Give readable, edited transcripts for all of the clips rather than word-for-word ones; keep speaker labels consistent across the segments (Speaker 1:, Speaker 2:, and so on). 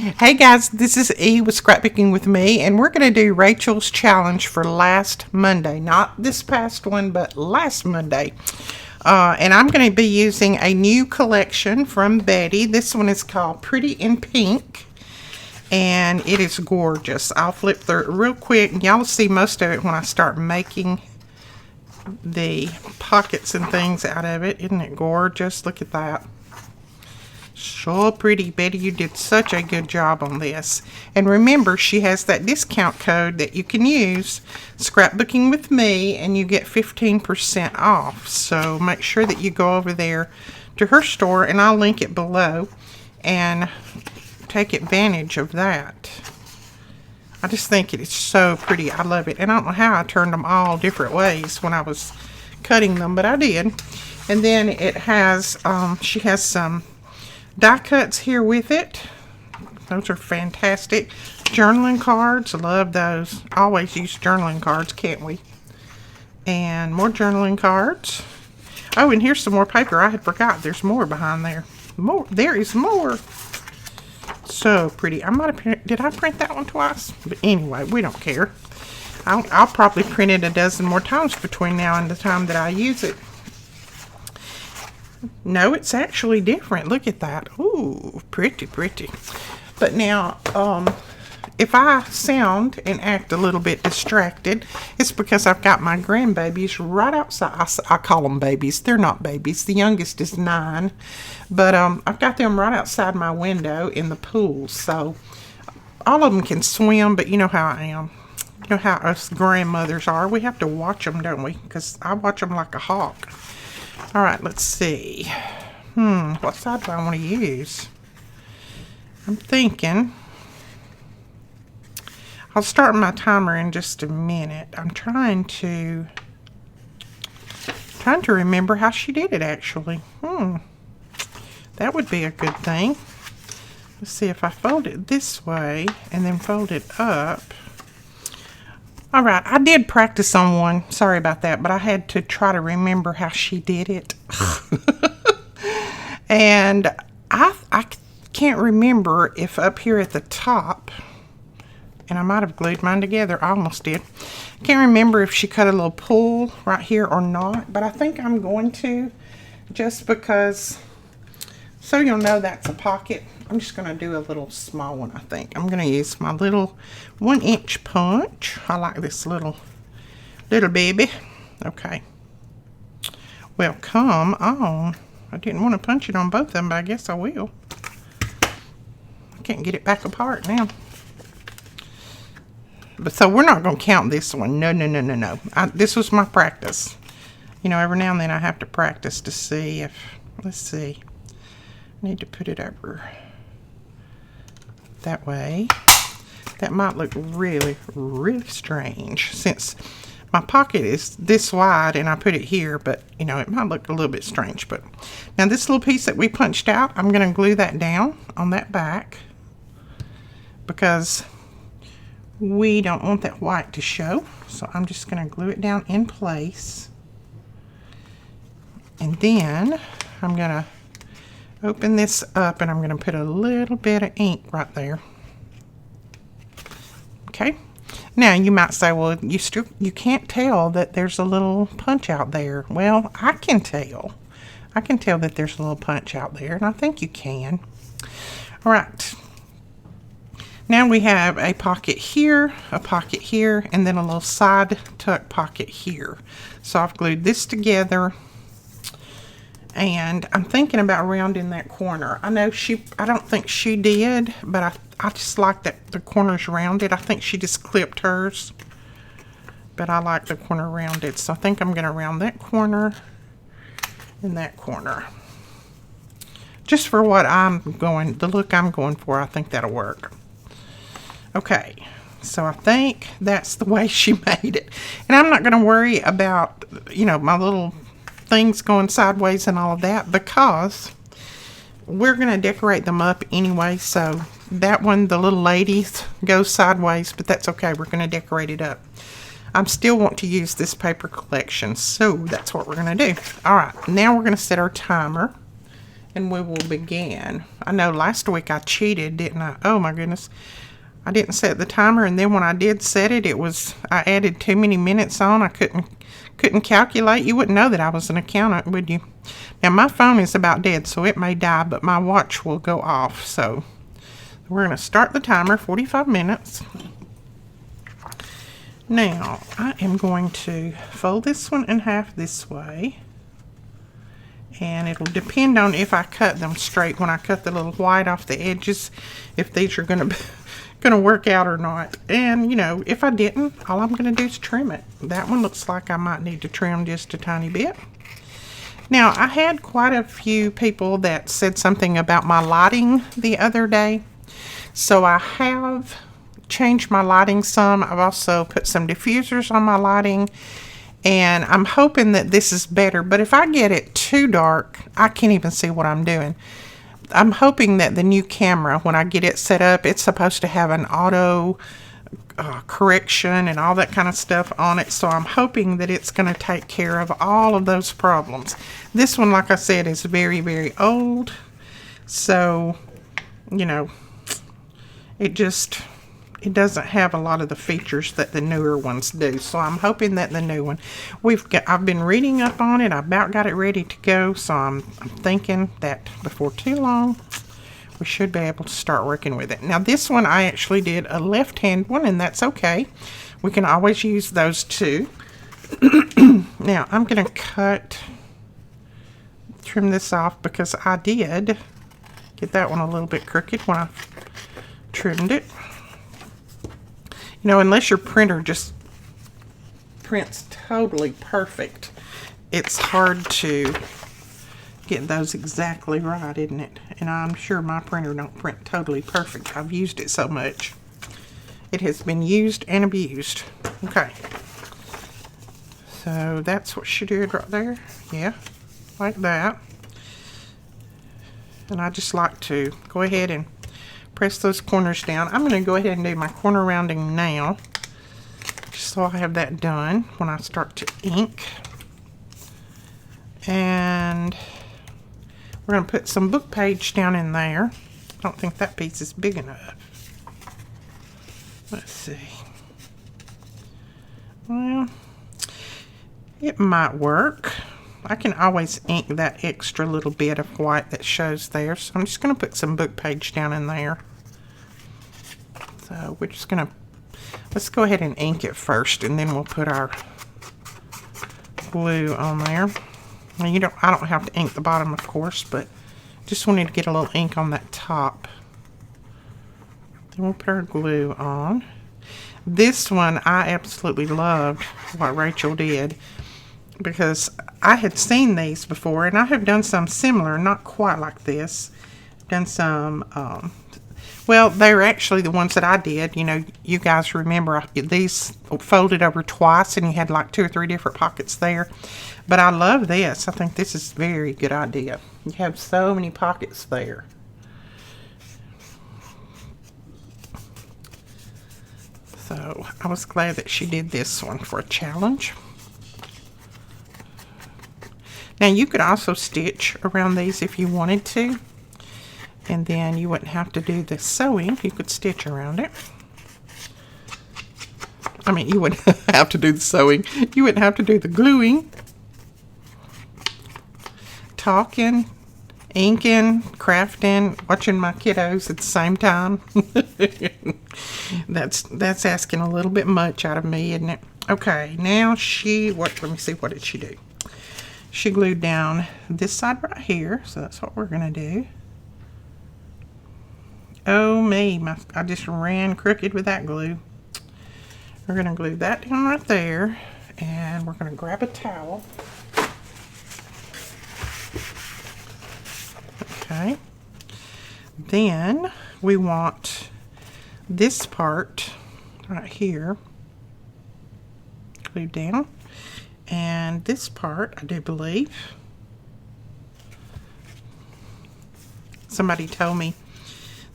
Speaker 1: Hey guys, this is E with Scrapbooking with me, and we're going to do Rachel's challenge for last Monday. Not this past one, but last Monday. And I'm going to be using a new collection from Betty. This one is called Pretty in Pink, and it is gorgeous. I'll flip through it real quick, and y'all will see most of it when I start making the pockets and things out of it. Isn't it gorgeous? Look at that. So pretty. Betty, you did such a good job on this. And remember, she has that discount code that you can use, Scrapbooking with me, and you get 15% off. So make sure that you go over there to her store, and I'll link it below, and take advantage of that. I just think it is so pretty. I love it. And I don't know how I turned them all different ways when I was cutting them, but I did. And then it has, she has some die cuts here with it. Those are fantastic. Journaling cards, love those. Always use journaling cards, can't we? And more journaling cards. Oh, and here's some more paper. I had forgot there's more behind there. More. There is more. So pretty. I might have did I print that one twice? But anyway, we don't care. I'll probably print it a dozen more times between now and the time that I use it. No, it's actually different. Look at that. Ooh, pretty, pretty. But now, if I sound and act a little bit distracted, it's because I've got my grandbabies right outside. I call them babies. They're not babies. The youngest is 9. But I've got them right outside my window in the pool. So all of them can swim, but you know how I am. You know how us grandmothers are. We have to watch them, don't we? Because I watch them like a hawk. All right, let's see. What side do I want to use? I'm thinking I'll start my timer in just a minute. I'm trying to remember how she did it actually. That would be a good thing. Let's see if I fold it this way and then fold it up. All right, I did practice on one. Sorry about that, but I had to try to remember how she did it. And I can't remember if up here at the top, and I might have glued mine together. I almost did. I can't remember if she cut a little pull right here or not, but I think I'm going to, just because, so you'll know that's a pocket. I'm just going to do a little small one, I think. I'm going to use my little 1-inch punch. I like this little baby. Okay. Well, come on. I didn't want to punch it on both of them, but I guess I will. I can't get it back apart now. But so we're not going to count this one. No. This was my practice. You know, every now and then I have to practice to see if, let's see. I need to put it over that way. That might look really, really strange since my pocket is this wide and I put it here, but you know, it might look a little bit strange. But now this little piece that we punched out, I'm going to glue that down on that back because we don't want that white to show. So I'm just going to glue it down in place. And then I'm going to open this up and I'm going to put a little bit of ink right there. Okay. Now you might say, well, you can't tell that there's a little punch out there. Well, I can tell. I can tell that there's a little punch out there, and I think you can. All right. Now we have a pocket here, and then a little side tuck pocket here. So I've glued this together. And I'm thinking about rounding that corner. I know I don't think she did, but I just like that the corner's rounded. I think she just clipped hers, but I like the corner rounded. So I think I'm going to round that corner and that corner. Just for what the look I'm going for, I think that'll work. Okay, so I think that's the way she made it. And I'm not going to worry about, you know, my little things going sideways and all of that because we're going to decorate them up anyway. So that one, the little ladies, goes sideways, but that's okay. We're going to decorate it up. I still want to use this paper collection, so that's what we're going to do. All right, now we're going to set our timer and we will begin. I know last week I cheated, didn't I? Oh my goodness. I didn't set the timer, and then when I did set it, I added too many minutes on. I couldn't calculate. You wouldn't know that I was an accountant, would you? Now my phone is about dead, so it may die, but my watch will go off. So we're going to start the timer, 45 minutes. Now I am going to fold this one in half this way. And it'll depend on if I cut them straight when I cut the little white off the edges, if these are going to work out or not. And you know, if I didn't, all I'm going to do is trim it. That one looks like I might need to trim just a tiny bit. Now, I had quite a few people that said something about my lighting the other day. So I have changed my lighting some. I've also put some diffusers on my lighting. And I'm hoping that this is better, but if I get it too dark, I can't even see what I'm doing. I'm hoping that the new camera, when I get it set up, it's supposed to have an auto correction and all that kind of stuff on it. So I'm hoping that it's going to take care of all of those problems. This one, like I said, is very, very old. So, you know, it doesn't have a lot of the features that the newer ones do. So I'm hoping that the new one, I've been reading up on it. I about got it ready to go. So I'm thinking that before too long, we should be able to start working with it. Now this one, I actually did a left-hand one, and that's okay. We can always use those too. Now I'm going to trim this off because I did get that one a little bit crooked when I trimmed it. You know, unless your printer just prints totally perfect, it's hard to get those exactly right, isn't it? And I'm sure my printer don't print totally perfect. I've used it so much. It has been used and abused. Okay. So that's what she did right there. Yeah, like that. And I just like to go ahead and press those corners down. I'm going to go ahead and do my corner rounding now, just so I have that done when I start to ink. And we're going to put some book page down in there. I don't think that piece is big enough. Let's see. Well, it might work. I can always ink that extra little bit of white that shows there. So I'm just going to put some book page down in there. So we're just going to, let's go ahead and ink it first, and then we'll put our glue on there. Now I don't have to ink the bottom, of course, but just wanted to get a little ink on that top. Then we'll put our glue on. This one, I absolutely loved what Rachel did, because I had seen these before, and I have done some similar, not quite like this. Done some, well, they were actually the ones that I did. You know, you guys remember these folded over twice, and you had like 2 or 3 different pockets there. But I love this. I think this is a very good idea. You have so many pockets there. So I was glad that she did this one for a challenge. Now you could also stitch around these if you wanted to, and then you wouldn't have to do the sewing. You could stitch around it. I mean, you wouldn't have to do the sewing. You wouldn't have to do the gluing. Talking, inking, crafting, watching my kiddos at the same time. That's asking a little bit much out of me, isn't it? Okay, now let me see, what did she do? She glued down this side right here, so that's what we're gonna do. Oh me, I just ran crooked with that glue. We're gonna glue that down right there, and we're gonna grab a towel. Okay. Then we want this part right here glued down. And this part, I do believe, somebody told me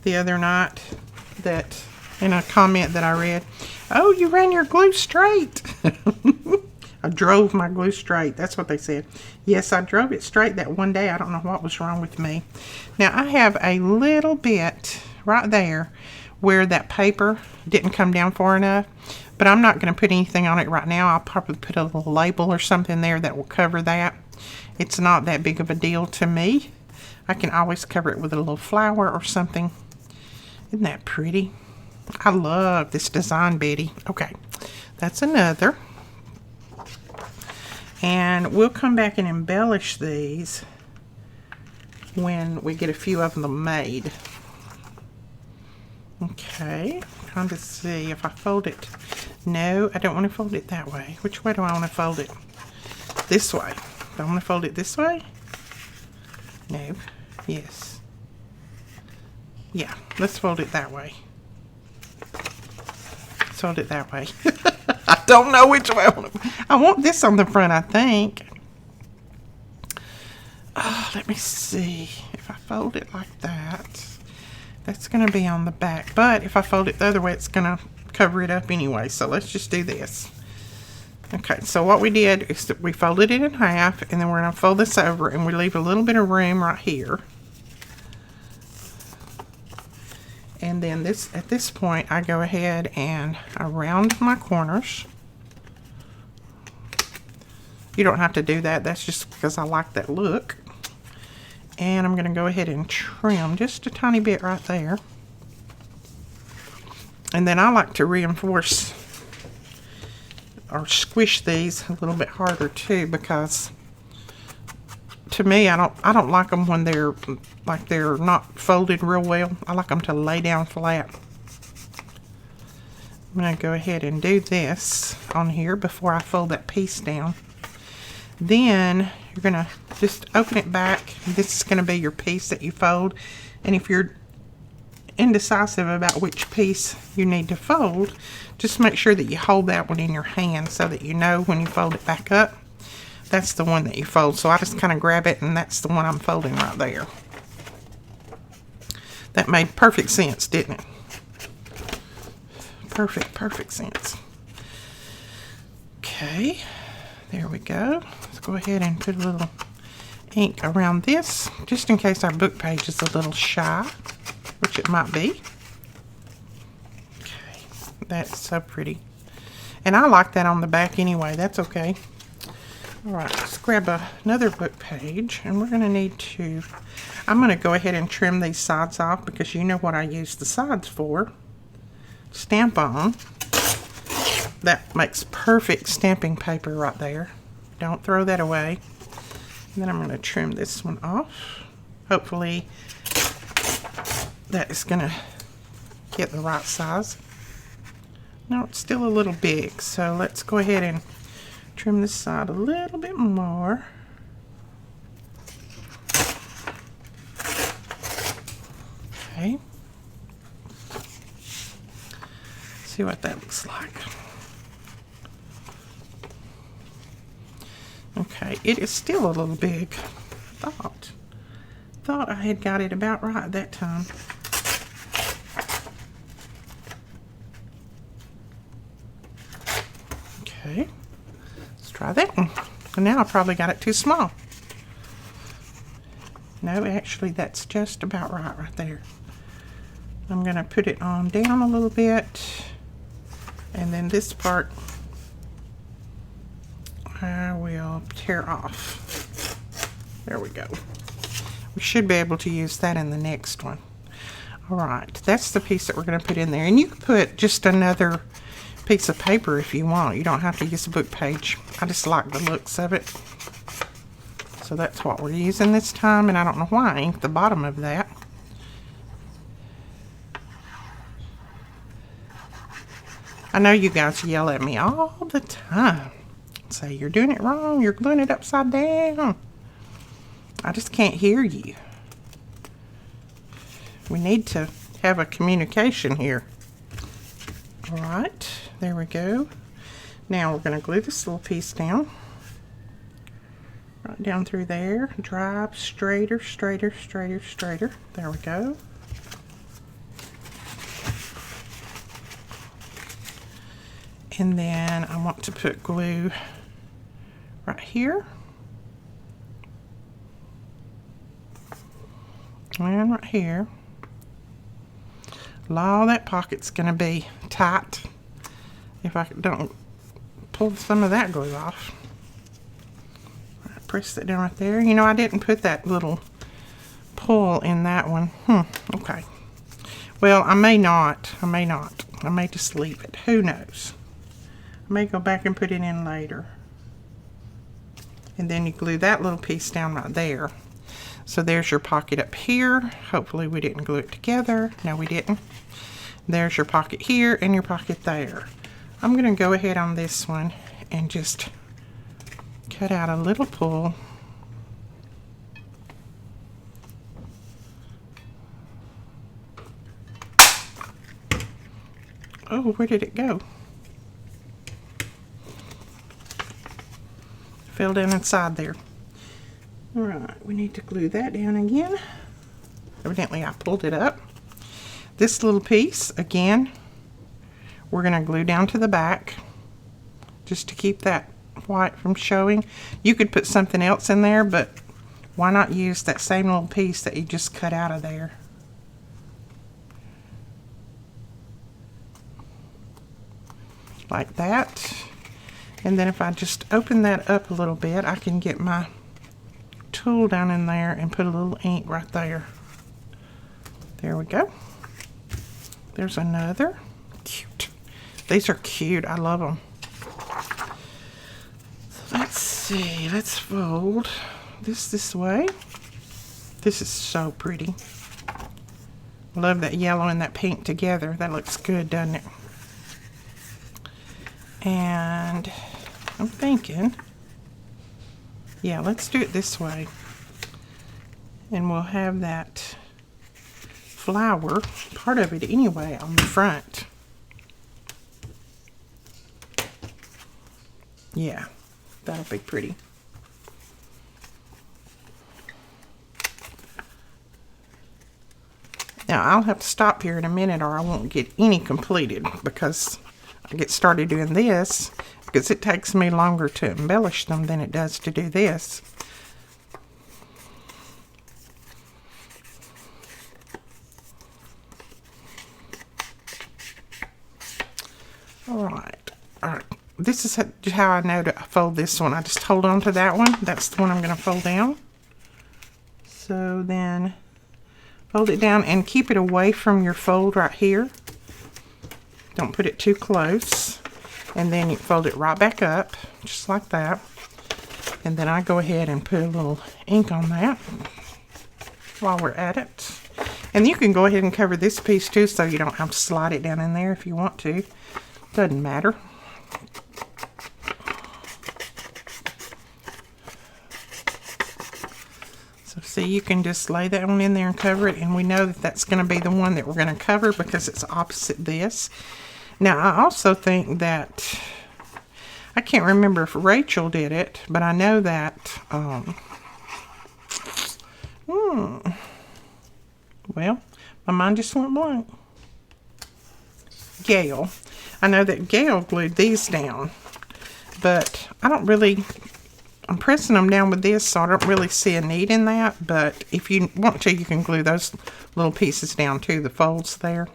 Speaker 1: the other night that, in a comment that I read, oh, you ran your glue straight. I drove my glue straight. That's what they said. Yes, I drove it straight that one day. I don't know what was wrong with me. Now, I have a little bit right there where that paper didn't come down far enough, but I'm not going to put anything on it right now. I'll probably put a little label or something there that will cover that. It's not that big of a deal to me. I can always cover it with a little flower or something. Isn't that pretty? I love this design, Betty. Okay, that's another. And we'll come back and embellish these when we get a few of them made. Okay, trying to see if I fold it. No, I don't want to fold it that way. Which way do I want to fold it? This way. Do I want to fold it this way? No. Yes. Yeah, let's fold it that way. Let's fold it that way. I don't know which way I want this on the front, I think. Oh, let me see. If I fold it like that, that's going to be on the back. But if I fold it the other way, it's going to cover it up anyway. So let's just do this. Okay, so what we did is that we folded it in half, and then we're going to fold this over, and we leave a little bit of room right here. And then at this point, I go ahead and I round my corners. You don't have to do that. That's just because I like that look. And I'm going to go ahead and trim just a tiny bit right there. And then I like to reinforce or squish these a little bit harder too, because to me, I don't like them when they're not folded real well. I like them to lay down flat. I'm going to go ahead and do this on here before I fold that piece down. Then you're going to just open it back. This is going to be your piece that you fold. And if you're indecisive about which piece you need to fold, just make sure that you hold that one in your hand so that you know when you fold it back up, that's the one that you fold. So I just kind of grab it, and that's the one I'm folding right there. That made perfect sense, didn't it? Perfect sense. Okay, there we go. Let's go ahead and put a little ink around this, just in case our book page is a little shy, which it might be. Okay, that's so pretty. And I like that on the back anyway. That's okay. Alright, let's grab another book page, and we're going to need to, I'm going to go ahead and trim these sides off, because you know what I use the sides for. Stamp on. That makes perfect stamping paper right there. Don't throw that away. And then I'm going to trim this one off. Hopefully that is going to get the right size. No, it's still a little big, so let's go ahead and trim this side a little bit more. Okay. See what that looks like. Okay, it is still a little big. Thought I had got it about right that time. Okay. Try that one. And now I probably got it too small. No, actually that's just about right there. I'm going to put it on down a little bit, and then this part I will tear off. There we go. We should be able to use that in the next one. Alright, that's the piece that we're going to put in there. And you can put just another piece of paper if you want. You don't have to use a book page. I just like the looks of it. So that's what we're using this time, and I don't know why I inked the bottom of that. I know you guys yell at me all the time. Say you're doing it wrong, you're gluing it upside down. I just can't hear you. We need to have a communication here. Alright, there we go. Now we're going to glue this little piece down. Right down through there. Drive straighter, straighter, straighter, straighter. There we go. And then I want to put glue here. And right here. All that pocket's going to be tight if I don't pull some of that glue off. Press it down right there. You know, I didn't put that little pull in that one. Okay. Well, I may not. I may just leave it. Who knows? I may go back and put it in later. And then you glue that little piece down right there. So there's your pocket up here. Hopefully we didn't glue it together. No, we didn't. There's your pocket here and your pocket there. I'm going to go ahead on this one and just cut out a little pull. Oh, where did it go? Fell down inside there. Alright, we need to glue that down again. Evidently I pulled it up. This little piece, again, we're going to glue down to the back just to keep that white from showing. You could put something else in there, but why not use that same little piece that you just cut out of there? Like that. And then if I just open that up a little bit, I can get my tool down in there and put a little ink right there. There we go. There's another. Cute. These are cute. I love them. Let's see. Let's fold this way. This is so pretty. Love that yellow and that pink together. That looks good, doesn't it? And I'm thinking, yeah, let's do it this way. And we'll have that flower, part of it anyway, on the front. Yeah, that'll be pretty. Now I'll have to stop here in a minute or I won't get any completed because I get started doing this because it takes me longer to embellish them than it does to do this. Alright, this is how I know to fold this one. I just hold on to that one. That's the one I'm going to fold down. So then fold it down and keep it away from your fold right here. Don't put it too close. And then you fold it right back up, just like that. And then I go ahead and put a little ink on that while we're at it. And you can go ahead and cover this piece too, so you don't have to slide it down in there if you want to. Doesn't matter. So see, you can just lay that one in there and cover it, and we know that that's going to be the one that we're going to cover because it's opposite this. Now, I also think that, I can't remember if Rachel did it, but I know that, well, my mind just went blank. Gail. I know that Gail glued these down, but I don't really, I'm pressing them down with this, so I don't really see a need in that, but if you want to, you can glue those little pieces down too, the folds there.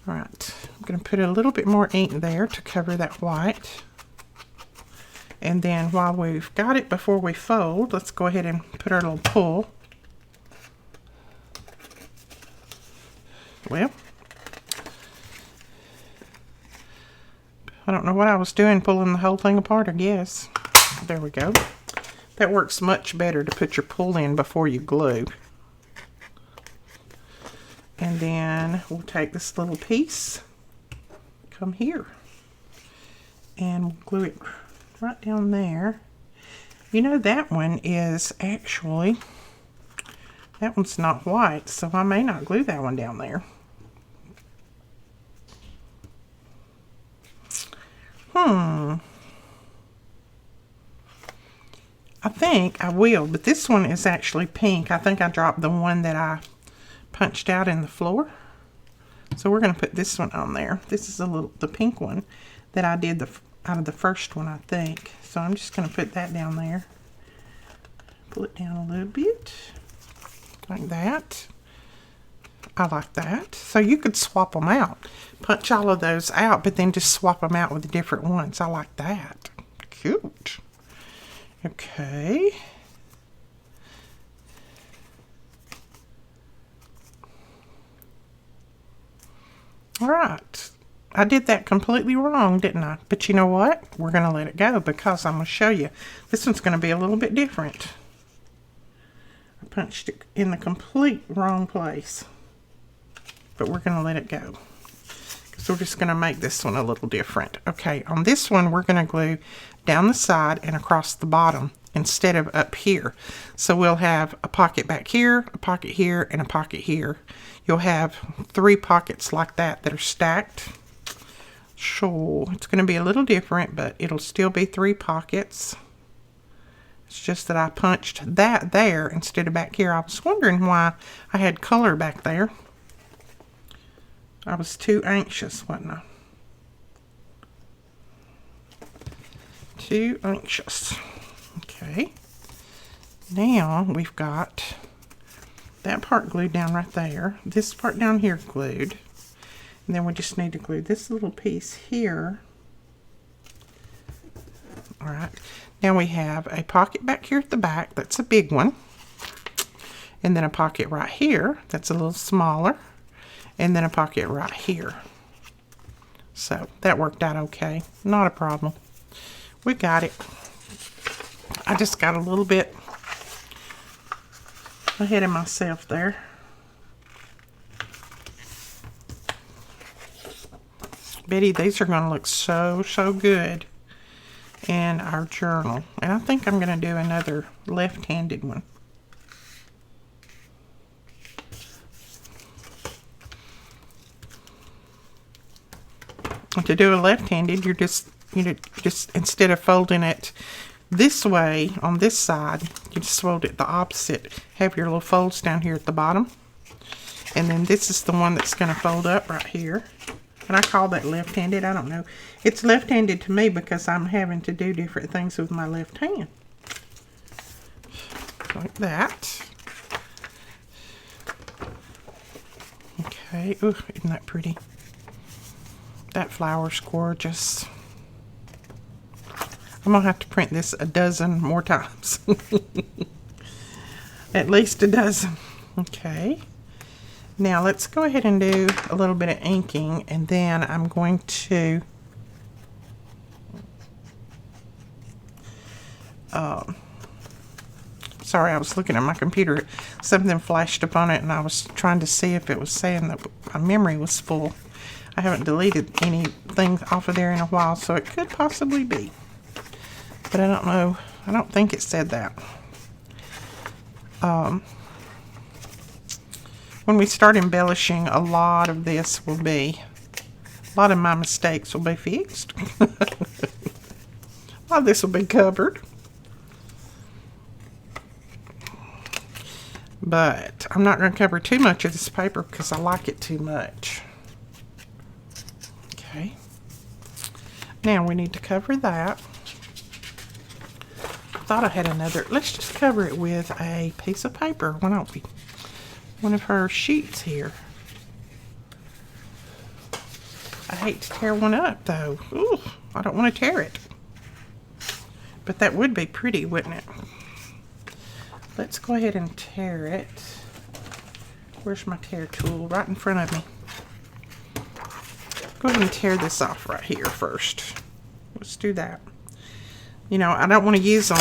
Speaker 1: Alright, I'm going to put a little bit more ink there to cover that white. And then while we've got it before we fold, let's go ahead and put our little pull. Well, I don't know what I was doing, pulling the whole thing apart, I guess. There we go. That works much better to put your pull in before you glue. And then we'll take this little piece, come here, and we'll glue it right down there. You know, that one is actually, that one's not white, so I may not glue that one down there. I think I will, but this one is actually pink. I think I dropped the one that I punched out in the floor. So we're going to put this one on there. This is the pink one that I did the out of the first one, I think. So I'm just going to put that down there. Pull it down a little bit, like that. I like that. So you could swap them out. Punch all of those out, but then just swap them out with the different ones. I like that. Cute. Okay. All right. I did that completely wrong, didn't I? But you know what? We're going to let it go because I'm going to show you. This one's going to be a little bit different. I punched it in the complete wrong place. But we're going to let it go. So we're just going to make this one a little different. Okay, on this one, we're going to glue down the side and across the bottom instead of up here. So we'll have a pocket back here, a pocket here, and a pocket here. You'll have 3 pockets like that that are stacked. So it's going to be a little different, but it'll still be 3 pockets. It's just that I punched that there instead of back here. I was wondering why I had color back there. I was too anxious, wasn't I? Too anxious. Okay. Now we've got that part glued down right there. This part down here glued. And then we just need to glue this little piece here. Alright. Now we have a pocket back here at the back. That's a big one. And then a pocket right here. That's a little smaller. And then a pocket right here. So that worked out okay. Not a problem. We got it. I just got a little bit ahead of myself there. Betty, these are going to look so good in our journal. And I think I'm going to do another left-handed one. To do a left-handed, you just instead of folding it this way on this side, you just fold it the opposite. Have your little folds down here at the bottom, and then this is the one that's going to fold up right here. And I call that left-handed. I don't know. It's left-handed to me because I'm having to do different things with my left hand. Like that. Okay. Ooh, isn't that pretty? That flower's gorgeous. I'm going to have to print this a dozen more times. At least a dozen. Okay. Now let's go ahead and do a little bit of inking, and then I'm going to sorry, I was looking at my computer. Something flashed up on it, and I was trying to see if it was saying that my memory was full. I haven't deleted anything off of there in a while, so it could possibly be. But I don't know. I don't think it said that. When we start embellishing, a lot of this will be, a lot of my mistakes will be fixed. A lot of this will be covered. But I'm not going to cover too much of this paper because I like it too much. Okay. Now we need to cover that. I thought I had another. Let's just cover it with a piece of paper. Why don't we? One of her sheets here. I hate to tear one up though. Ooh, I don't want to tear it. But that would be pretty, wouldn't it? Let's go ahead and tear it. Where's my tear tool? Right in front of me. Go ahead and tear this off right here first. Let's do that. You know, I don't want to use them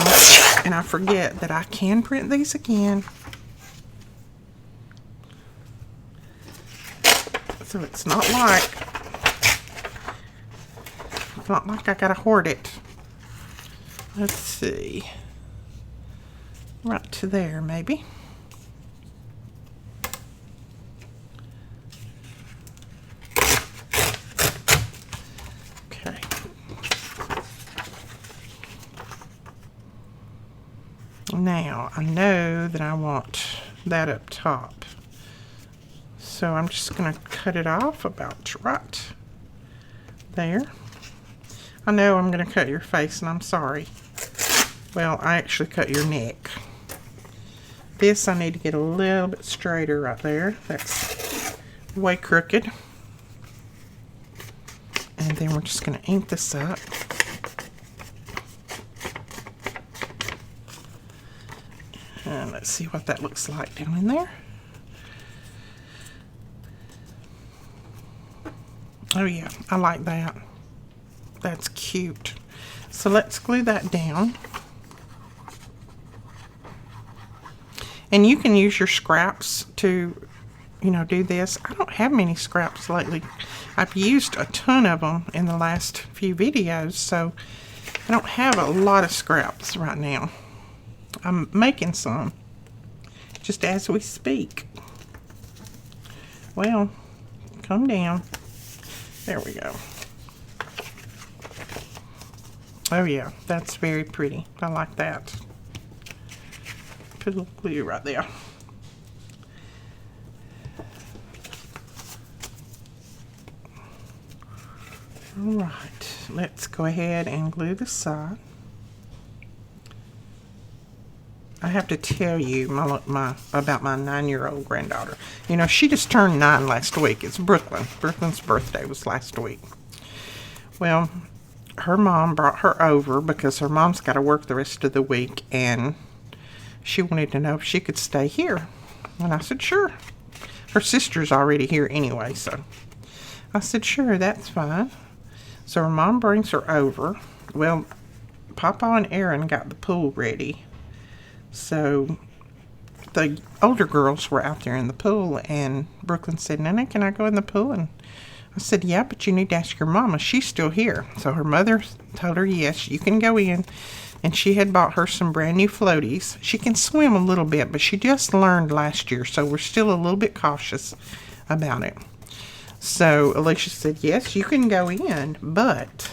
Speaker 1: and I forget that I can print these again. So it's not like I gotta hoard it. Let's see. Right to there, maybe. Okay. Now, I know that I want that up top. So I'm just going to cut it off about right there. I know I'm going to cut your face, and I'm sorry. Well, I actually cut your neck. This I need to get a little bit straighter right there. That's way crooked. And then we're just going to ink this up. And let's see what that looks like down in there. Oh yeah, I like that. That's cute. So let's glue that down. And you can use your scraps to, you know, do this. I don't have many scraps lately. I've used a ton of them in the last few videos, so I don't have a lot of scraps right now. I'm making some, just as we speak. Well, come down. There we go. Oh yeah, that's very pretty. I like that. Put a little glue right there. Alright, let's go ahead and glue the side. I have to tell you about my 9-year-old granddaughter. You know, she just turned 9 last week. It's Brooklyn. Brooklyn's birthday was last week. Well, her mom brought her over because her mom's got to work the rest of the week, and she wanted to know if she could stay here. And I said, sure. Her sister's already here anyway, so I said, sure, that's fine. So her mom brings her over. Well, Papa and Aaron got the pool ready. So the older girls were out there in the pool, and Brooklyn said, Nana, can I go in the pool? And I said, yeah, but you need to ask your mama. She's still here. So her mother told her, yes, you can go in. And she had bought her some brand new floaties. She can swim a little bit, but she just learned last year, so we're still a little bit cautious about it. So Alicia said, yes, you can go in, but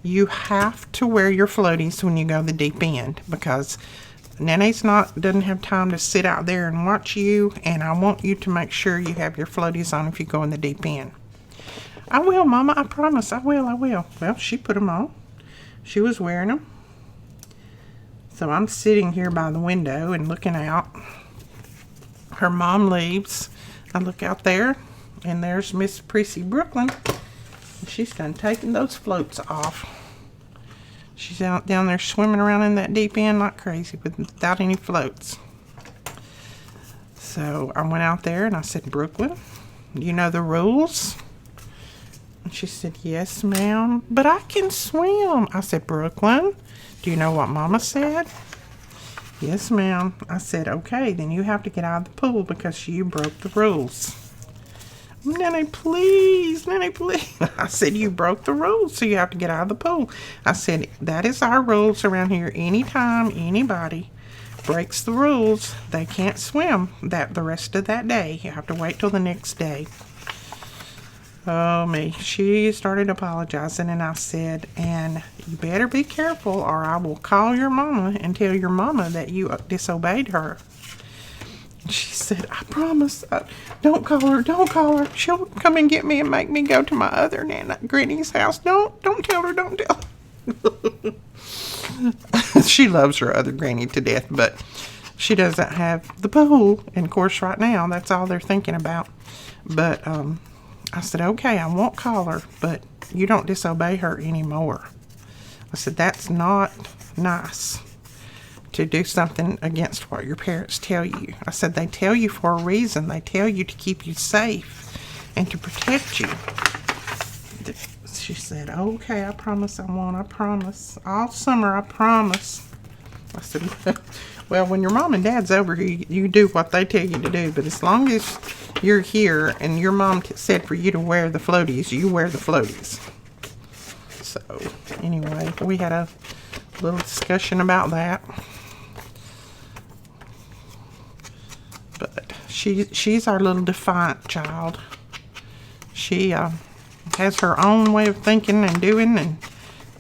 Speaker 1: you have to wear your floaties when you go to the deep end, because Nene's doesn't have time to sit out there and watch you, and I want you to make sure you have your floaties on if you go in the deep end. I will, Mama, I promise, I will. Well, she put them on. She was wearing them. So I'm sitting here by the window and looking out. Her mom leaves. I look out there, and there's Miss Prissy Brooklyn. She's done taking those floats off. She's out down there swimming around in that deep end like crazy without any floats. So I went out there and I said, Brooklyn, you know the rules? And she said, yes, ma'am, but I can swim. I said, Brooklyn, do you know what Mama said? Yes, ma'am. I said, okay, then you have to get out of the pool because you broke the rules. Nanny, please, Nanny, please. I said, you broke the rules, so you have to get out of the pool. I said, that is our rules around here. Anytime anybody breaks the rules, they can't swim the rest of that day. You have to wait till the next day. Oh, me. She started apologizing, and I said, and you better be careful, or I will call your mama and tell your mama that you disobeyed her. She said, I promise, don't call her. She'll come and get me and make me go to my other granny's house. Don't tell her, don't tell her. She loves her other granny to death, but she doesn't have the pool. And of course, right now, that's all they're thinking about. But I said, okay, I won't call her, but you don't disobey her anymore. I said, that's not nice to do something against what your parents tell you. I said, they tell you for a reason. They tell you to keep you safe and to protect you. She said, okay, I promise I won't. I promise. All summer, I promise. I said, well, when your mom and dad's over here, you do what they tell you to do. But as long as you're here and your mom said for you to wear the floaties, you wear the floaties. So, anyway, we had a little discussion about that. But she's our little defiant child. She has her own way of thinking and doing, and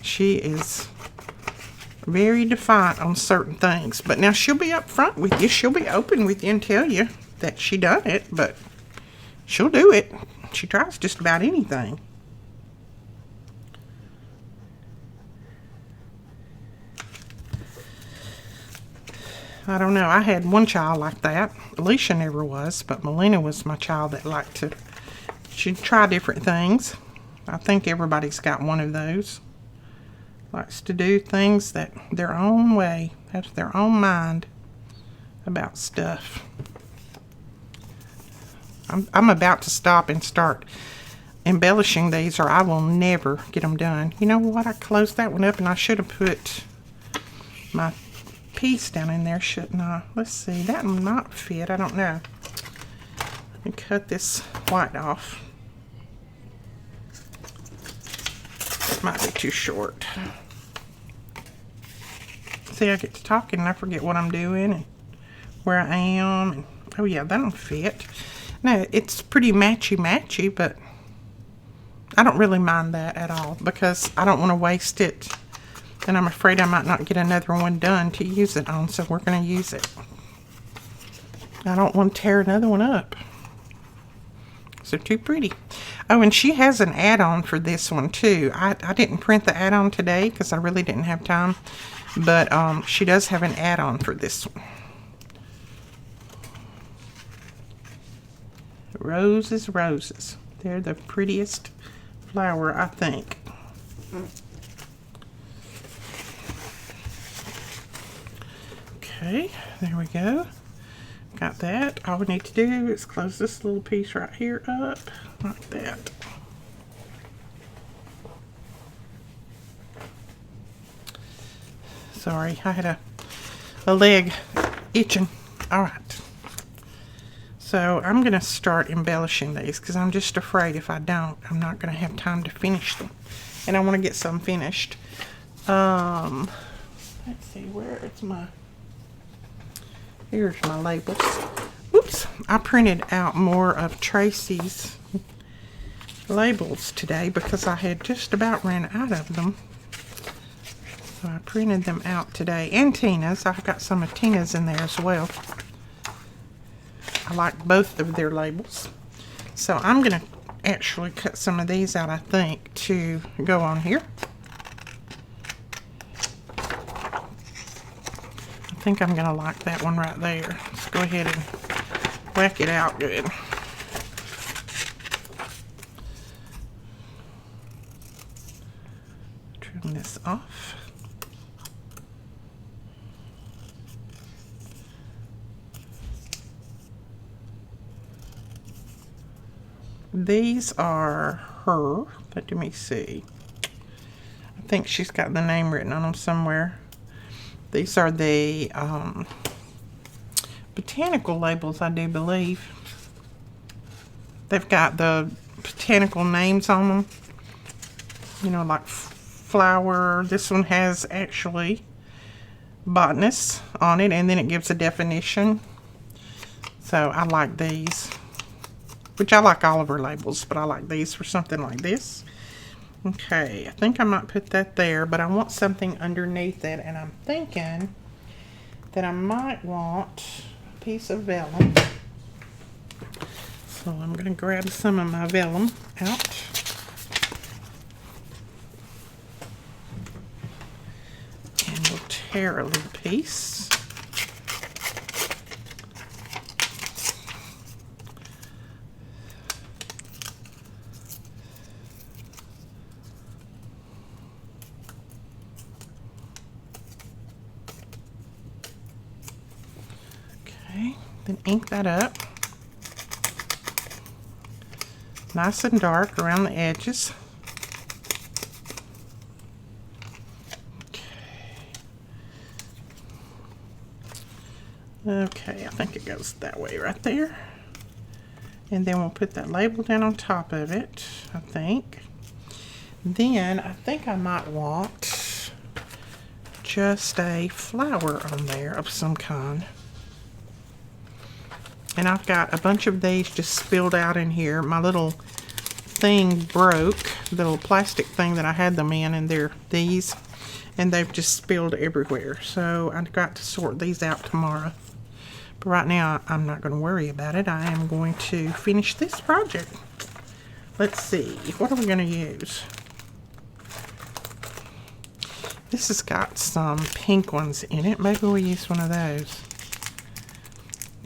Speaker 1: she is very defiant on certain things. But now she'll be up front with you. She'll be open with you and tell you that she done it, but she'll do it. She tries just about anything. I don't know. I had one child like that. Alicia never was, but Melina was my child that liked to, she'd try different things. I think everybody's got one of those. Likes to do things that their own way, has their own mind about stuff. I'm about to stop and start embellishing these, or I will never get them done. You know what? I closed that one up, and I should have put my piece down in there, shouldn't I? Let's see. That might not fit. I don't know. Let me cut this white off. It might be too short. See, I get to talking and I forget what I'm doing and where I am. And, oh yeah, that don't fit. No, it's pretty matchy, but I don't really mind that at all because I don't want to waste it. And I'm afraid I might not get another one done to use it on, so we're going to use it. I don't want to tear another one up. They're too pretty. Oh, and she has an add-on for this one too. I didn't print the add-on today because I really didn't have time. But she does have an add-on for this one. Roses, roses. They're the prettiest flower, I think. Okay, there we go. Got that. All we need to do is close this little piece right here up, like that. Sorry, I had a leg itching. All right. So I'm going to start embellishing these because I'm just afraid if I don't, I'm not going to have time to finish them. And I want to get some finished. Let's see, where is my... Here's my labels. Oops, I printed out more of Tracy's labels today because I had just about ran out of them. So I printed them out today. And Tina's. I've got some of Tina's in there as well. I like both of their labels. So I'm going to actually cut some of these out, I think, to go on here. I think I'm going to like that one right there. Let's go ahead and whack it out good. Trim this off. These are her. Let me see. I think she's got the name written on them somewhere. These are the botanical labels, I do believe. They've got the botanical names on them. You know, like flower. This one has actually botanist on it, and then it gives a definition. So I like these. Which I like all of her labels, but I like these for something like this. Okay, I think I might put that there, but I want something underneath it, and I'm thinking that I might want a piece of vellum. So I'm going to grab some of my vellum out. And we'll tear a little piece. Then ink that up nice and dark around the edges. Okay, I think it goes that way right there. And then we'll put that label down on top of it, I think. Then I think I might want just a flower on there of some kind. And I've got a bunch of these just spilled out in here. My little thing broke, the little plastic thing that I had them in, and they're these. And they've just spilled everywhere. So I've got to sort these out tomorrow. But right now, I'm not going to worry about it. I am going to finish this project. Let's see, what are we going to use? This has got some pink ones in it. Maybe we'll use one of those.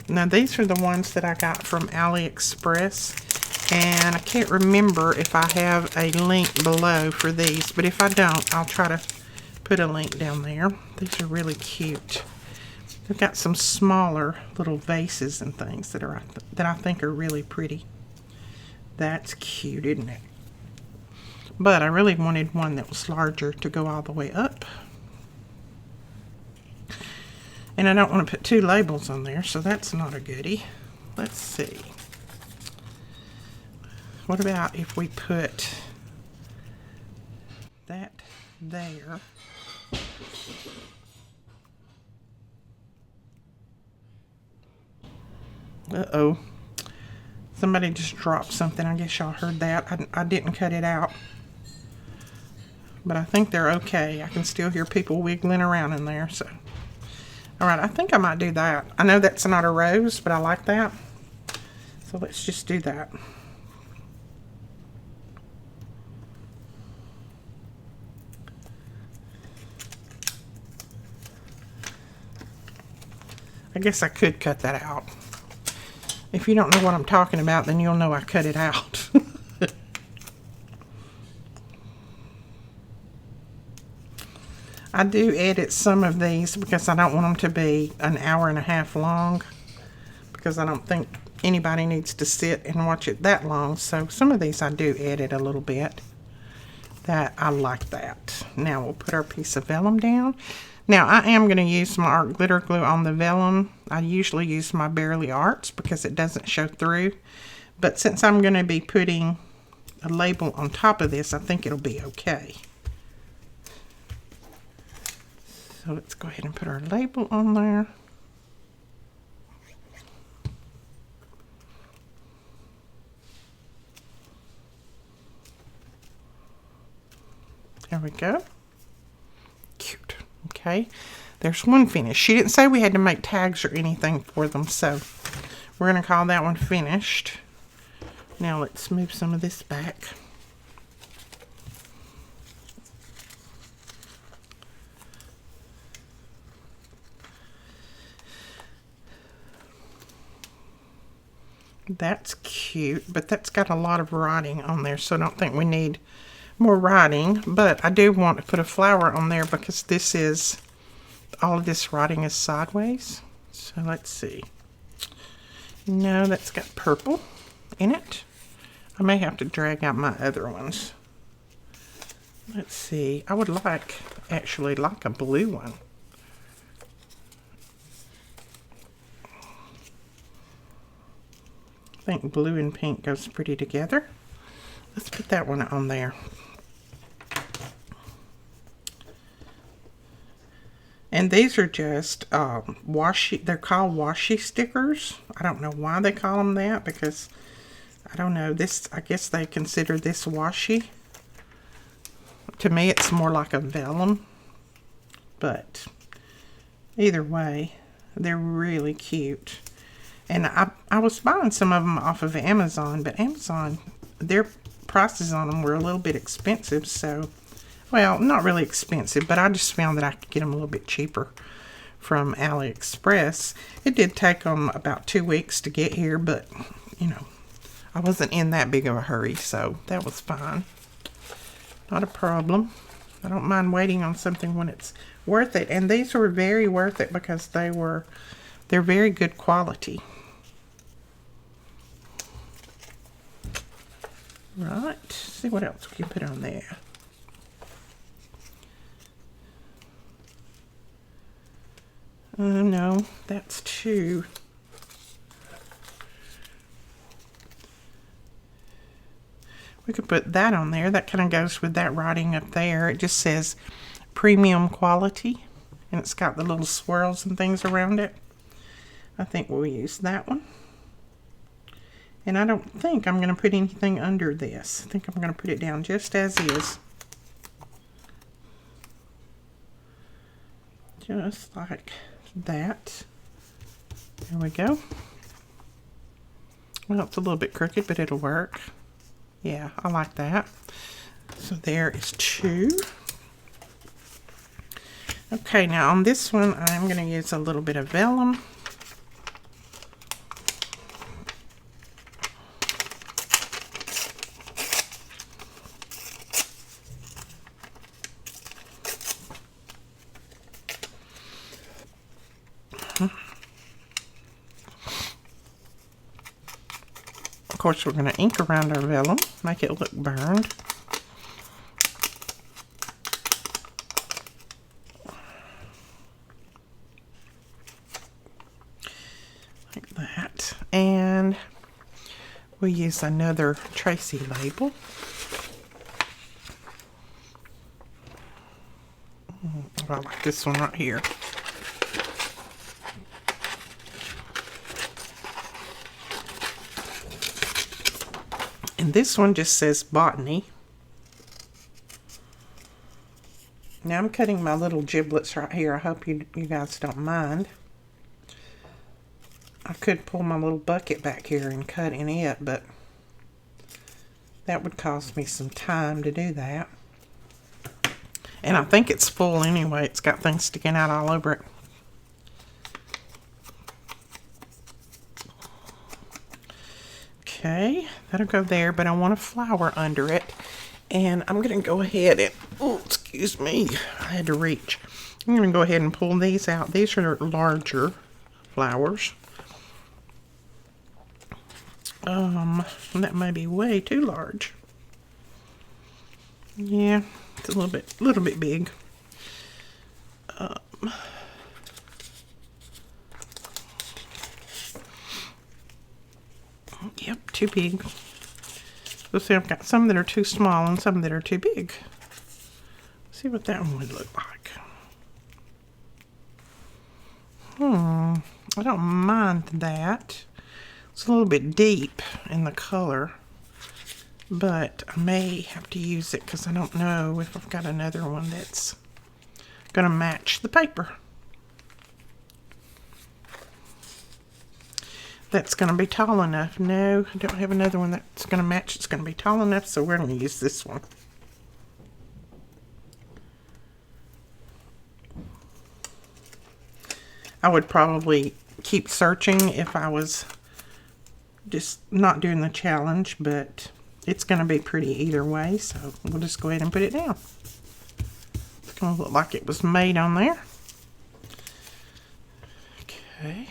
Speaker 1: Now these are the ones that I got from AliExpress, and I can't remember if I have a link below for these, but if I don't, I'll try to put a link down there. These are really cute. They've got some smaller little vases and things that I think are really pretty. That's cute, isn't it? But I really wanted one that was larger to go all the way up. And I don't want to put two labels on there, so that's not a goodie. Let's see. What about if we put that there? Uh-oh. Somebody just dropped something. I guess y'all heard that. I didn't cut it out. But I think they're okay. I can still hear people wiggling around in there, so. Alright, I think I might do that. I know that's not a rose, but I like that. So let's just do that. I guess I could cut that out. If you don't know what I'm talking about, then you'll know I cut it out. I do edit some of these because I don't want them to be an hour and a half long, because I don't think anybody needs to sit and watch it that long. So some of these I do edit a little bit. That I like that. Now we'll put our piece of vellum down. Now I am going to use my art glitter glue on the vellum. I usually use my Barely Arts because it doesn't show through. But since I'm going to be putting a label on top of this, I think it'll be okay. So let's go ahead and put our label on there. There we go. Cute. Okay. There's one finished. She didn't say we had to make tags or anything for them, so we're going to call that one finished. Now let's move some of this back. That's cute, but that's got a lot of writing on there, so I don't think we need more writing. But I do want to put a flower on there because this is, all of this writing is sideways. So let's see. No, that's got purple in it. I may have to drag out my other ones. Let's see. I would actually like a blue one. I think blue and pink goes pretty together. Let's put that one on there. And these are just washi, they're called washi stickers. I don't know why they call them that, because I don't know, this, I guess they consider this washi. To me it's more like a vellum, but either way, they're really cute. And I was buying some of them off of Amazon, but Amazon, their prices on them were a little bit expensive. So, well, not really expensive, but I just found that I could get them a little bit cheaper from AliExpress. It did take them about 2 weeks to get here, but, you know, I wasn't in that big of a hurry, so that was fine. Not a problem. I don't mind waiting on something when it's worth it. And these were very worth it because they're very good quality. Right, let's see what else we can put on there. No, that's two. We could put that on there. That kind of goes with that writing up there. It just says premium quality, and it's got the little swirls and things around it. I think we'll use that one. And I don't think I'm going to put anything under this. I think I'm going to put it down just as is. Just like that. There we go. Well, it's a little bit crooked, but it'll work. Yeah, I like that. So there is two. Okay, now on this one, I'm going to use a little bit of vellum. course, we're going to ink around our vellum, make it look burned. Like that. And we'll use another Tracy label. I like this one right here. And this one just says botany. Now I'm cutting my little giblets right here. I hope you guys don't mind. I could pull my little bucket back here and cut in it, but that would cost me some time to do that. And I think it's full anyway. It's got things sticking out all over it. Okay, that'll go there, but I want a flower under it. And I'm going to go ahead and, oh, excuse me, I had to reach. I'm going to go ahead and pull these out. These are larger flowers. That may be way too large. Yeah, it's a little bit big. Yep, too big. Let's see, I've got some that are too small and some that are too big. Let's see what that one would look like. I don't mind that. It's a little bit deep in the color, but I may have to use it because I don't know if I've got another one that's going to match the paper. That's going to be tall enough. No, I don't have another one that's going to match. It's going to be tall enough, so we're going to use this one. I would probably keep searching if I was just not doing the challenge, but it's going to be pretty either way, so we'll just go ahead and put it down. It's going to look like it was made on there. Okay.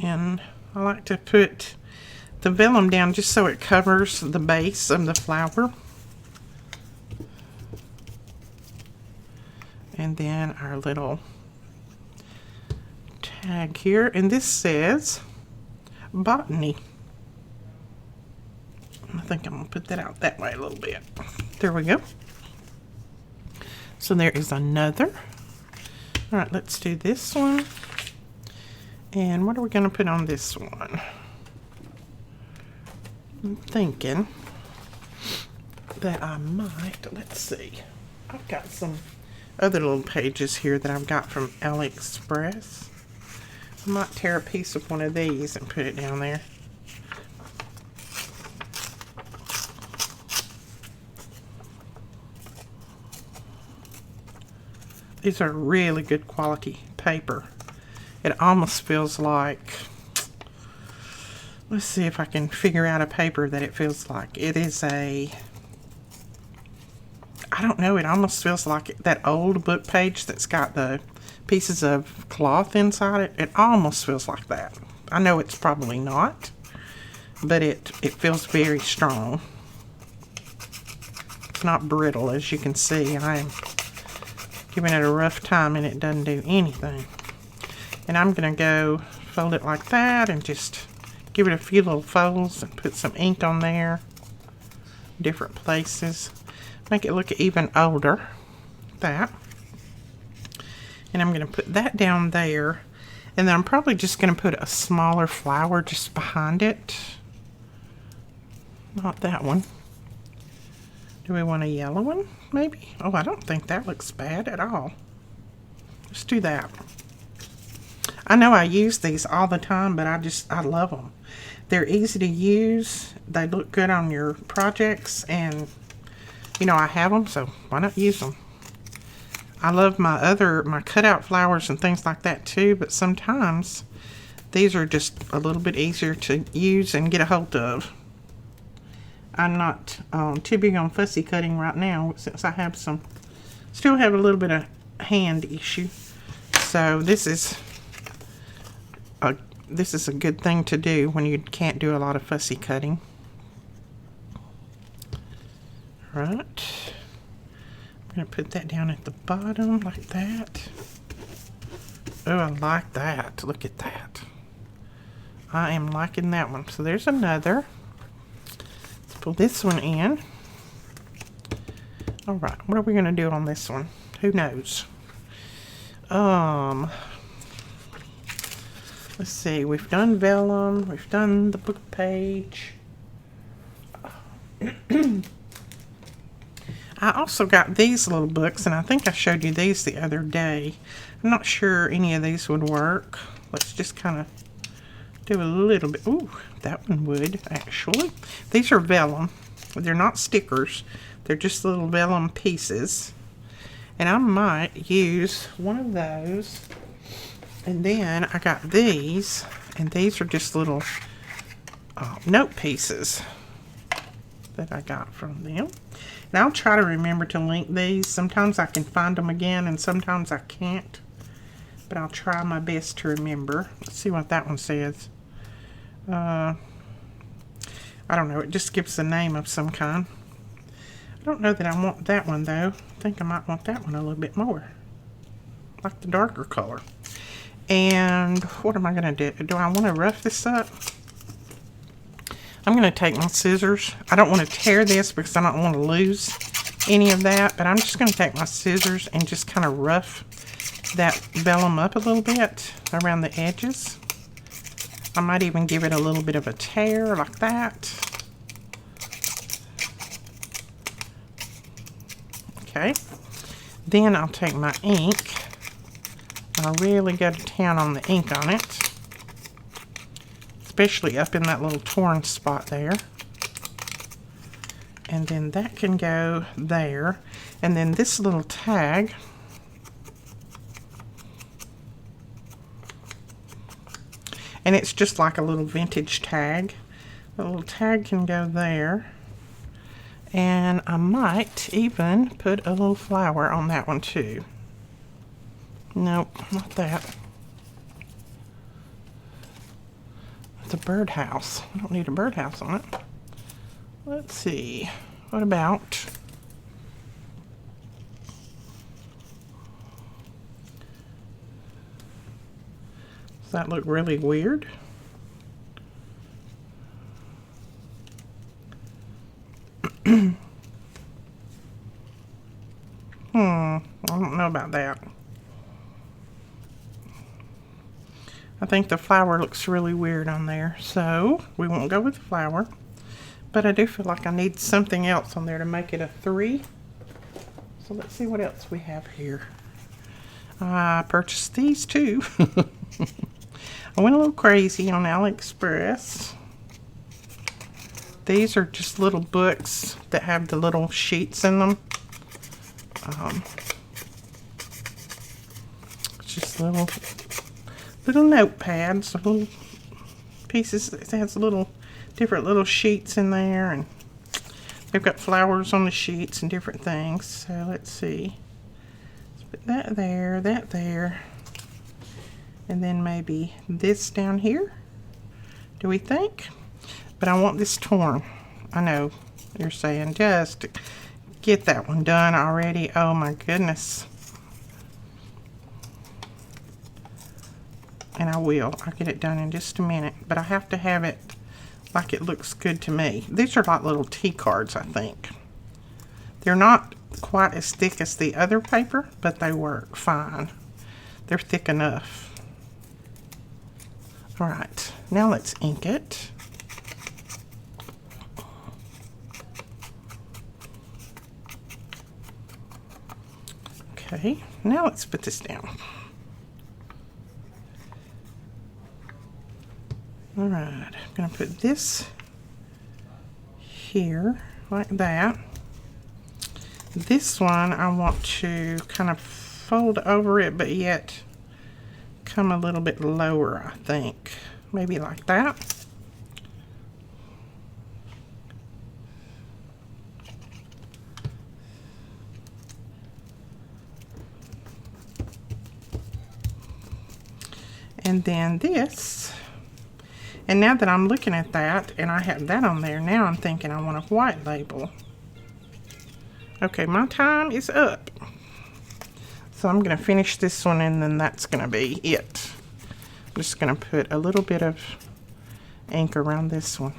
Speaker 1: And I like to put the vellum down just so it covers the base of the flower. And then our little tag here, and this says botany. I think I'm going to put that out that way a little bit. There we go. So there is another. All right, let's do this one. And what are we going to put on this one? I'm thinking that I might, let's see. I've got some other little pages here that I've got from AliExpress. I might tear a piece of one of these and put it down there. These are really good quality paper. It almost feels like, let's see if I can figure out a paper that it feels like. It is a, I don't know, it almost feels like that old book page that's got the pieces of cloth inside it. It almost feels like that. I know it's probably not, but it feels very strong. It's not brittle, as you can see. I am giving it a rough time and it doesn't do anything. And I'm going to go fold it like that and just give it a few little folds and put some ink on there. Different places. Make it look even older. That. And I'm going to put that down there. And then I'm probably just going to put a smaller flower just behind it. Not that one. Do we want a yellow one, maybe? Oh, I don't think that looks bad at all. Let's do that. I know I use these all the time, but I love them. They're easy to use. They look good on your projects, and you know I have them, so why not use them? I love my cutout flowers and things like that too, but sometimes these are just a little bit easier to use and get a hold of. I'm not too big on fussy cutting right now since I have still have a little bit of hand issue. So this is this is a good thing to do when you can't do a lot of fussy cutting. Right. I'm going to put that down at the bottom like that. Oh, I like that. Look at that. I am liking that one. So there's another. Let's pull this one in. All right, what are we going to do on this one? Who knows? Let's see. We've done vellum. We've done the book page. I also got these little books, and I think I showed you these the other day. I'm not sure any of these would work. Let's just kind of do a little bit. Ooh, that one would, actually. These are vellum. They're not stickers. They're just little vellum pieces. And I might use one of those. And then I got these, and these are just little note pieces that I got from them. And I'll try to remember to link these. Sometimes I can find them again, and sometimes I can't. But I'll try my best to remember. Let's see what that one says. I don't know. It just gives the name of some kind. I don't know that I want that one, though. I think I might want that one a little bit more. Like the darker color. And what am I going to do? Do I want to rough this up? I'm going to take my scissors. I don't want to tear this because I don't want to lose any of that. But I'm just going to take my scissors and just kind of rough that vellum up a little bit around the edges. I might even give it a little bit of a tear like that. Okay. Then I'll take my ink. I'll really go to town on the ink on it. Especially up in that little torn spot there. And then that can go there. And then this little tag, and it's just like a little vintage tag. The little tag can go there. And I might even put a little flower on that one too. Nope, not that. It's a birdhouse. I don't need a birdhouse on it. Let's see. What about... Does that look really weird? I don't know about that. I think the flower looks really weird on there, so we won't go with the flower. But I do feel like I need something else on there to make it a 3. So let's see what else we have here. I purchased these too. I went a little crazy on AliExpress. These are just little books that have the little sheets in them. Just little notepads, little pieces. It has little different little sheets in there, and they've got flowers on the sheets and different things. So let's see. Let's put that there, and then maybe this down here. Do we think? But I want this torn. I know you're saying just get that one done already. Oh my goodness. And I will. I'll get it done in just a minute. But I have to have it like it looks good to me. These are like little tea cards, I think. They're not quite as thick as the other paper, but they work fine. They're thick enough. All right, now let's ink it. Okay, now let's put this down. All right, I'm going to put this here like that. This one I want to kind of fold over it, but yet come a little bit lower, I think. Maybe like that. And then this. And now that I'm looking at that, and I have that on there, now I'm thinking I want a white label. Okay, my time is up. So I'm going to finish this one, and then that's going to be it. I'm just going to put a little bit of ink around this one.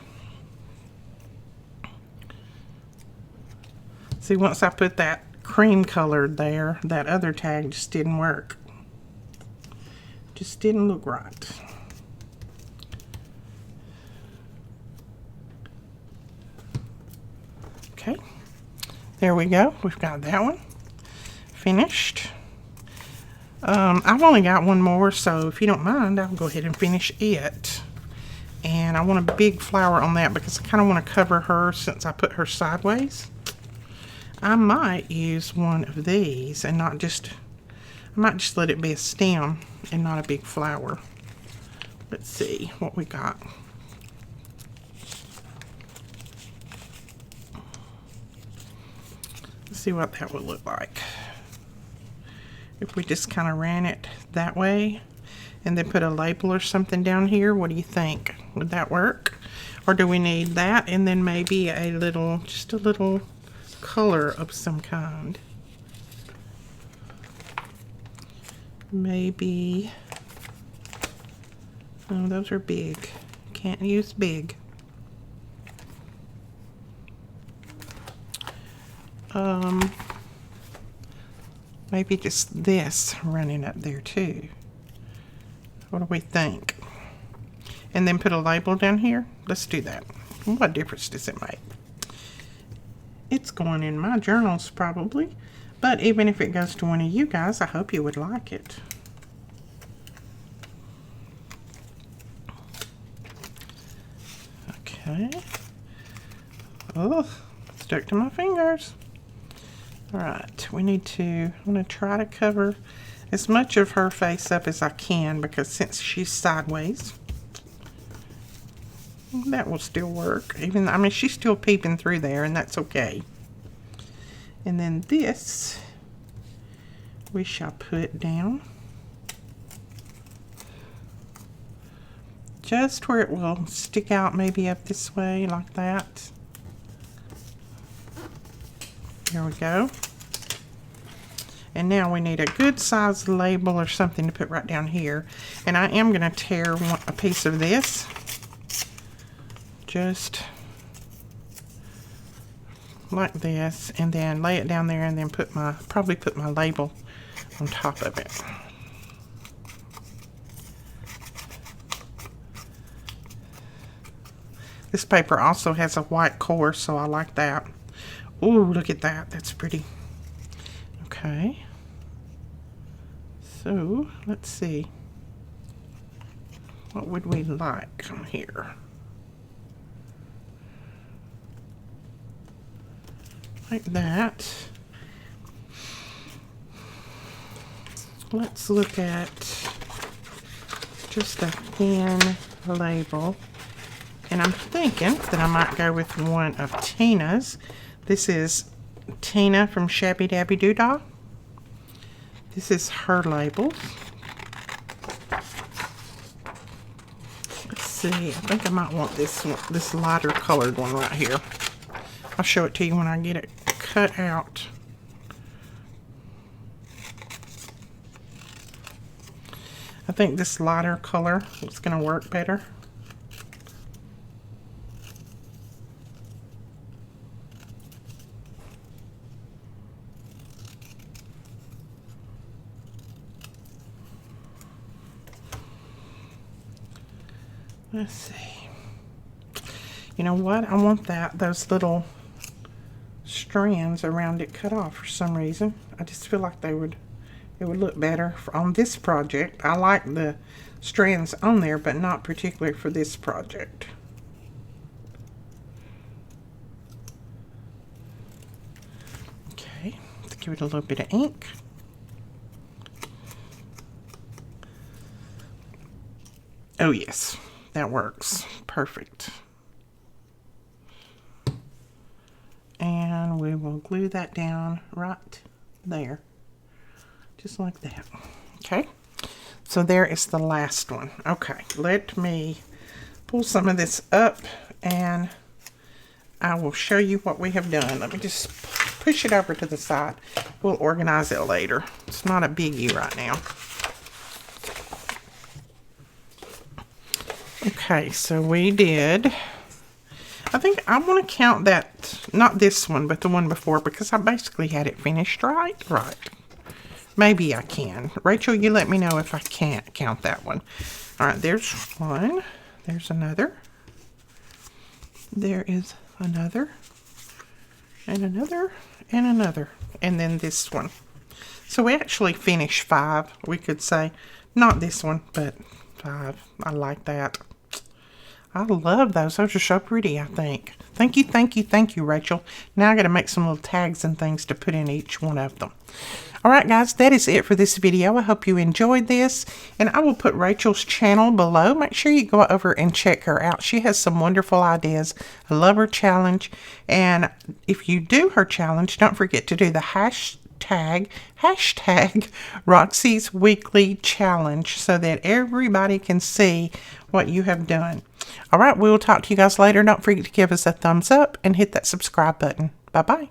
Speaker 1: See, once I put that cream colored there, that other tag just didn't work. Just didn't look right. Okay, there we go. We've got that one finished. I've only got one more, so if you don't mind, I'll go ahead and finish it. And I want a big flower on that because I kind of want to cover her since I put her sideways. I might use one of these and not just, I might just let it be a stem and not a big flower. Let's see what we got. Let's see what that would look like. If we just kind of ran it that way and then put a label or something down here, what do you think? Would that work? Or do we need that and then maybe a little, just a little color of some kind? Maybe, oh, those are big. Can't use big. Maybe just this running up there too. What do we think? And then put a label down here? Let's do that. What difference does it make? It's going in my journals probably, but even if it goes to one of you guys, I hope you would like it. Okay. Oh, stuck to my fingers. All right, we need to, I'm going to try to cover as much of her face up as I can because since she's sideways, that will still work. Even, I mean, she's still peeping through there, and that's okay. And then this, we shall put down just where it will stick out, maybe up this way, like that. There we go. And now we need a good size label or something to put right down here. And I am going to tear a piece of this. Just like this, and then lay it down there, and then probably put my label on top of it. This paper also has a white core, so I like that. Ooh, look at that. That's pretty. Okay. So, let's see. What would we like on here? Like that. Let's look at just a thin label. And I'm thinking that I might go with one of Tina's. This is Tina from Shabby Dabby Doodah. This is her label. Let's see. I think I might want this one, this lighter colored one right here. I'll show it to you when I get it cut out. I think this lighter color is going to work better. Let's see. You know what? I want those little strands around it cut off for some reason. I just feel like it would look better on this project. I like the strands on there, but not particularly for this project. Okay, let's give it a little bit of ink. Oh yes, that works. Perfect. And we will glue that down right there. Just like that. Okay. So there is the last one. Okay, let me pull some of this up and I will show you what we have done. Let me just push it over to the side. We'll organize it later. It's not a biggie right now. Okay, so we did, I think I want to count that, not this one, but the one before, because I basically had it finished, right? Right. Maybe I can. Rachel, you let me know if I can't count that one. All right, there's one. There's another. There is another. And another. And another. And then this one. So we actually finished 5, we could say. Not this one, but 5. I like that. I love those. Those are so pretty, I think. Thank you, thank you, thank you, Rachel. Now I got to make some little tags and things to put in each one of them. All right, guys, that is it for this video. I hope you enjoyed this, and I will put Rachel's channel below. Make sure you go over and check her out. She has some wonderful ideas. I love her challenge, and if you do her challenge, don't forget to do the hashtag Roxy's Weekly Challenge so that everybody can see what you have done. All right, we'll talk to you guys later. Don't forget to give us a thumbs up and hit that subscribe button. Bye-bye.